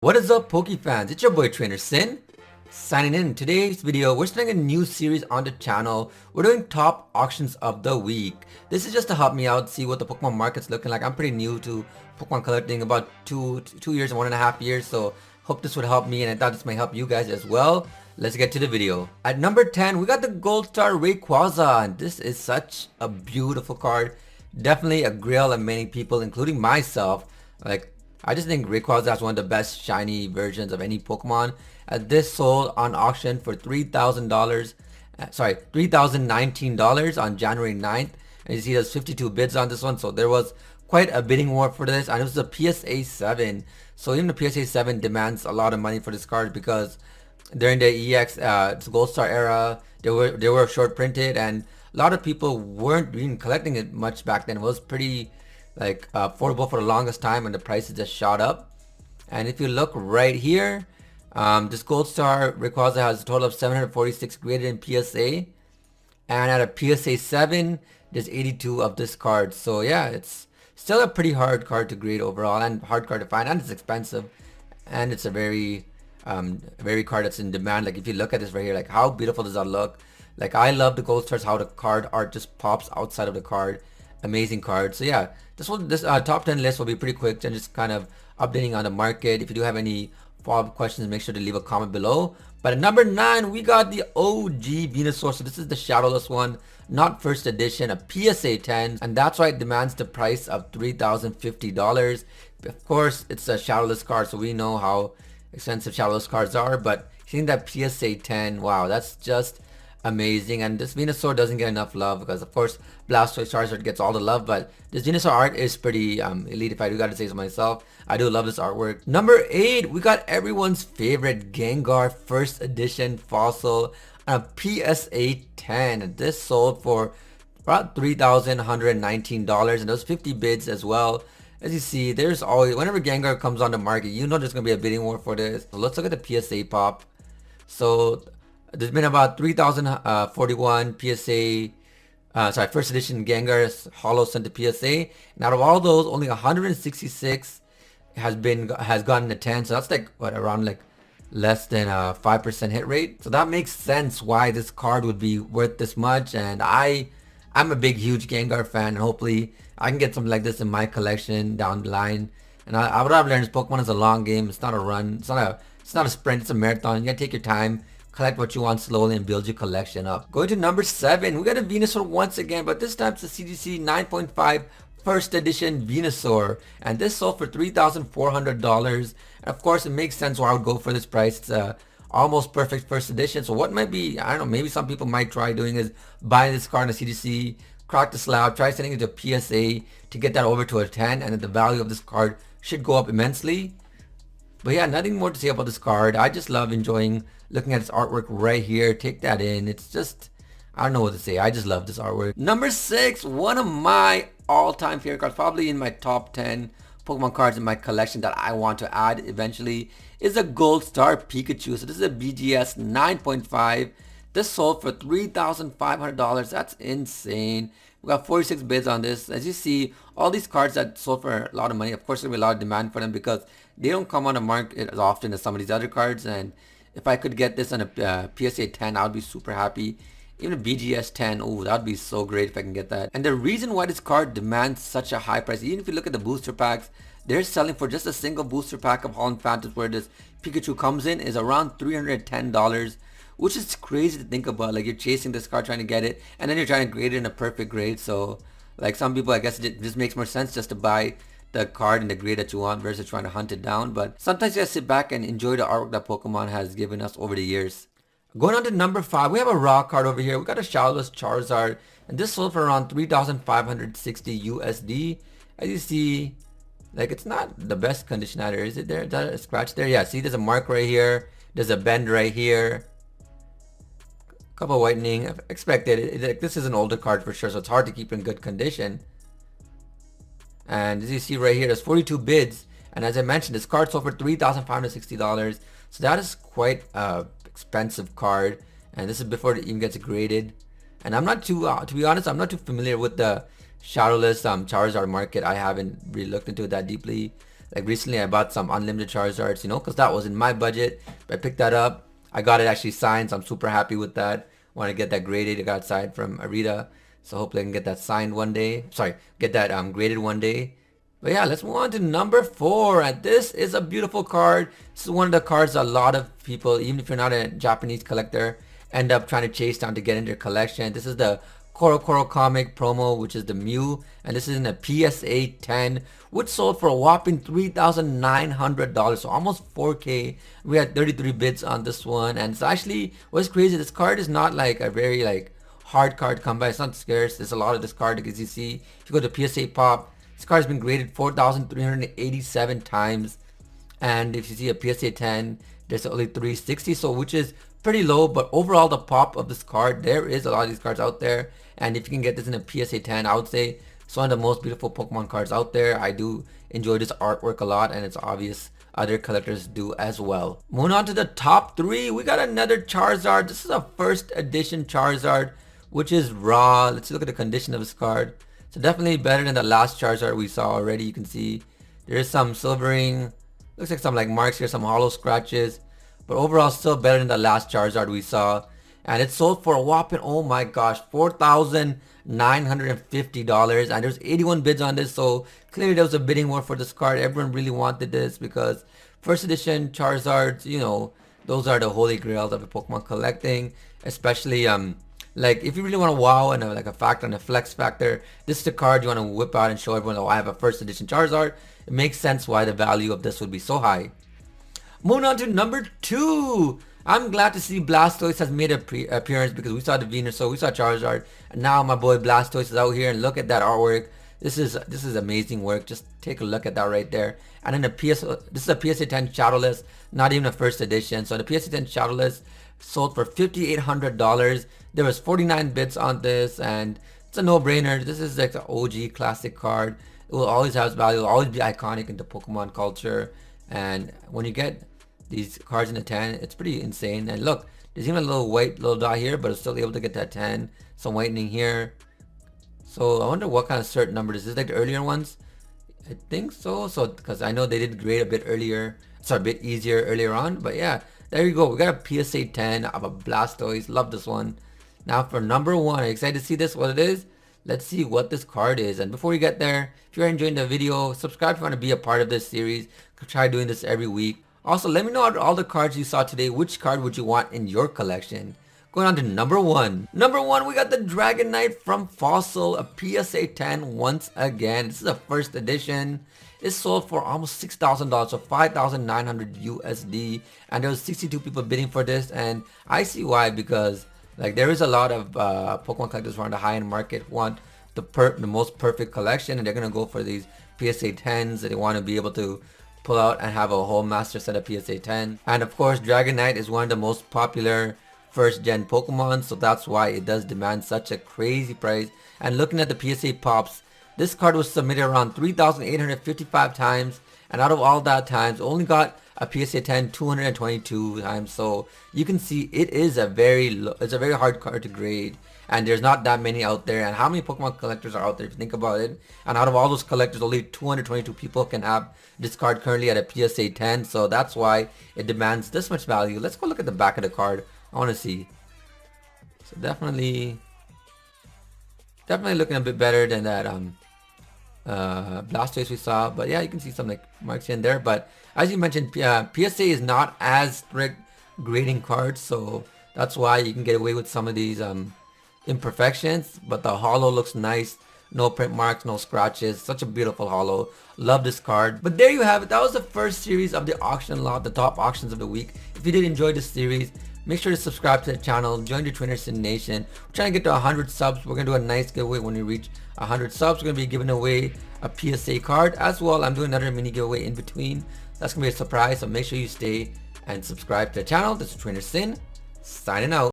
What is up, Poke fans? It's your boy Trainer Sin signing in. Today's video, we're starting a new series on the channel. We're doing top auctions of the week. This is just to help me out, see what the Pokemon market's looking like. I'm pretty new to Pokemon collecting, about two years and 1.5 years. So hope this would help me, and I thought this might help you guys as well. Let's get to the video. At number 10, we got the Gold Star Rayquaza, and this is such a beautiful card. Definitely a grail of many people, including myself. I just think Rayquaza is one of the best shiny versions of any Pokemon. This sold on auction for $3,000, $3,019 on January 9th. And you see there's 52 bids on this one, so there was quite a bidding war for this. And it was a PSA 7, so even the PSA 7 demands a lot of money for this card because during the EX Gold Star era, they were short printed, and a lot of people weren't even collecting it much back then. It was pretty affordable for the longest time, and the prices just shot up. And if you look right here, this Gold Star Rayquaza has a total of 746 graded in PSA, and at a PSA 7 there's 82 of this card. So yeah, it's still a pretty hard card to grade overall, and hard card to find, and it's expensive, and it's a very card that's in demand. Like if you look at this right here, like how beautiful does that look? Like I love the Gold Stars, how the card art just pops outside of the card. Amazing card. So yeah, this top 10 list will be pretty quick and just kind of updating on the market. If you do have any follow-up questions, make sure to leave a comment below. But at number 9, we got the OG Venusaur. So this is the shadowless one, not first edition, a PSA 10, and that's why it demands the price of $3,050. Of course, it's a shadowless card, so we know how expensive shadowless cards are, but seeing that PSA 10, wow, that's just amazing. And this Venusaur doesn't get enough love because of course Blastoise Charizard gets all the love, but this Venusaur art is pretty elite, if I do gotta say so myself. I do love this artwork. Number 8, we got everyone's favorite Gengar first edition fossil, a PSA 10. This sold for about $3,119, and those 50 bids as well. As you see, there's always, whenever Gengar comes on the market, you know there's gonna be a bidding war for this. So let's look at the PSA pop. So there's been about 3,041 PSA, first edition Gengar holo sent to PSA. And out of all those, only 166 has gotten a 10. So that's like what, around like less than a 5% hit rate. So that makes sense why this card would be worth this much. And I'm a big, huge Gengar fan, and hopefully I can get something like this in my collection down the line. And what I've learned is Pokemon is a long game. It's not a run. It's not a sprint. It's a marathon. You gotta take your time, collect what you want slowly, and build your collection up. Going to number 7, we got a Venusaur once again, but this time it's a CGC 9.5 first edition Venusaur, and this sold for $3,400. And of course, it makes sense why I would go for this price. It's almost perfect first edition. So what might be, I don't know, maybe some people might try doing is buying this card in a CGC, crack the slab, try sending it to a PSA to get that over to a 10, and then the value of this card should go up immensely. But yeah, nothing more to say about this card. I just love enjoying looking at its artwork right here. Take that in. It's just, I don't know what to say. I just love this artwork. Number 6, one of my all-time favorite cards, probably in my top 10 Pokemon cards in my collection that I want to add eventually, is a Gold Star Pikachu. So this is a BGS 9.5. This sold for $3,500. That's insane. We got 46 bids on this. As you see, all these cards that sold for a lot of money, of course there'll be a lot of demand for them because they don't come on the market as often as some of these other cards. And if I could get this on a PSA 10, I would be super happy. Even a BGS 10, oh, that would be so great if I can get that. And the reason why this card demands such a high price, even if you look at the booster packs, they're selling for just a single booster pack of Holland Phantoms where this Pikachu comes in is around $310, which is crazy to think about. Like, you're chasing this card trying to get it, and then you're trying to grade it in a perfect grade. So like some people, I guess it just makes more sense just to buy the card in the grade that you want versus trying to hunt it down. But sometimes you gotta sit back and enjoy the artwork that Pokemon has given us over the years. Going on to number 5, we have a raw card over here. We got a shadowless Charizard, and this sold for around 3,560 USD. As you see, like, it's not the best condition either. Is it there? Is that a scratch there? Yeah, see, there's a mark right here. There's a bend right here. Couple whitening. I expected. This is an older card for sure, so it's hard to keep in good condition. And as you see right here, there's 42 bids. And as I mentioned, this card sold for $3,560. So that is quite expensive card. And this is before it even gets graded. And I'm not too, to be honest, I'm not too familiar with the shadowless Charizard market. I haven't really looked into it that deeply. Like recently I bought some unlimited Charizards, you know, because that was in my budget. But I picked that up. I got it actually signed, so I'm super happy with that. Want to get that graded. I got it signed from Arita. So hopefully I can get that signed one day. Sorry, get that graded one day. But yeah, let's move on to number 4. And this is a beautiful card. This is one of the cards a lot of people, even if you're not a Japanese collector, end up trying to chase down to get in their collection. This is the Koro comic promo, which is the Mew, and this is in a PSA 10, which sold for a whopping $3,900, so almost 4K. We had 33 bids on this one, and it's actually, what's crazy, this card is not like a very like hard card to come by. It's not scarce. There's a lot of this card, as you see. If you go to PSA Pop, this card has been graded 4,387 times, and if you see a PSA 10, there's only 360, so which is pretty low. But overall, the pop of this card, there is a lot of these cards out there, and if you can get this in a PSA 10, I would say it's one of the most beautiful Pokemon cards out there. I do enjoy this artwork a lot, and it's obvious other collectors do as well. Moving on to the top 3, we got another Charizard. This is a first edition Charizard, which is raw. Let's look at the condition of this card. So definitely better than the last Charizard we saw already. You can see there is some silvering, looks like some like marks here, some hollow scratches, but overall still better than the last Charizard we saw. And it sold for a whopping, oh my gosh, $4,950, and there's 81 bids on this, so clearly there was a bidding war for this card. Everyone really wanted this because first edition Charizards, you know, those are the holy grails of the Pokemon collecting, especially like if you really want to wow and like a factor and a flex factor, this is the card you want to whip out and show everyone, oh, I have a first edition Charizard. It makes sense why the value of this would be so high. Moving on to number 2. I'm glad to see Blastoise has made an appearance because we saw the Venusaur, we saw Charizard, and now my boy Blastoise is out here, and look at that artwork. This is amazing work. Just take a look at that right there. And then this is a PSA 10 shadowless, not even a first edition. So the PSA 10 shadowless sold for $5,800. There was 49 bits on this, and it's a no-brainer. This is like an OG classic card. It will always have value. It will always be iconic into Pokemon culture. And when you get these cards in a 10, it's pretty insane. And look, there's even a little white little dot here, but it's still able to get that 10. Some whitening here. So I wonder what kind of cert number this is. Like the earlier ones? I think so. So because I know they did grade a bit earlier, sorry, a bit easier earlier on. But yeah, there you go. We got a PSA 10 of a Blastoise. Love this one. Now for number 1, excited to see this, what it is. Let's see what this card is. And before you get there, if you're enjoying the video, subscribe if you want to be a part of this series. I'll try doing this every week. Also, let me know out of all the cards you saw today, which card would you want in your collection? Going on to number 1. Number 1, we got the Dragonite from Fossil, a PSA 10 once again. This is a first edition. It sold for almost $6,000, so 5,900 USD. And there was 62 people bidding for this, and I see why, because like there is a lot of Pokemon collectors who are in the high-end market who want the most perfect collection, and they're gonna go for these PSA 10s, and they want to be able to pull out and have a whole master set of PSA 10. And of course, Dragonite is one of the most popular first gen Pokemon, so that's why it does demand such a crazy price. And looking at the PSA pops, this card was submitted around 3,855 times, and out of all that times, only got a PSA 10 222 times. So you can see it is a very hard card to grade, and there's not that many out there. And how many Pokemon collectors are out there if you think about it? And out of all those collectors, only 222 people can have this card currently at a PSA 10. So that's why it demands this much value. Let's go look at the back of the card. I want to see. So definitely looking a bit better than that Blastoise we saw. But yeah, you can see some like marks here and there. But as you mentioned, PSA is not as strict grading cards, so that's why you can get away with some of these imperfections. But the holo looks nice. No print marks, no scratches. Such a beautiful holo. Love this card. But there you have it. That was the first series of the auction lot, the top auctions of the week. If you did enjoy this series, make sure to subscribe to the channel. Join the Trainer Sin Nation. We're trying to get to 100 subs. We're going to do a nice giveaway when we reach 100 subs. We're going to be giving away a PSA card as well. I'm doing another mini giveaway in between. That's going to be a surprise. So make sure you stay and subscribe to the channel. This is Trainer Sin, signing out.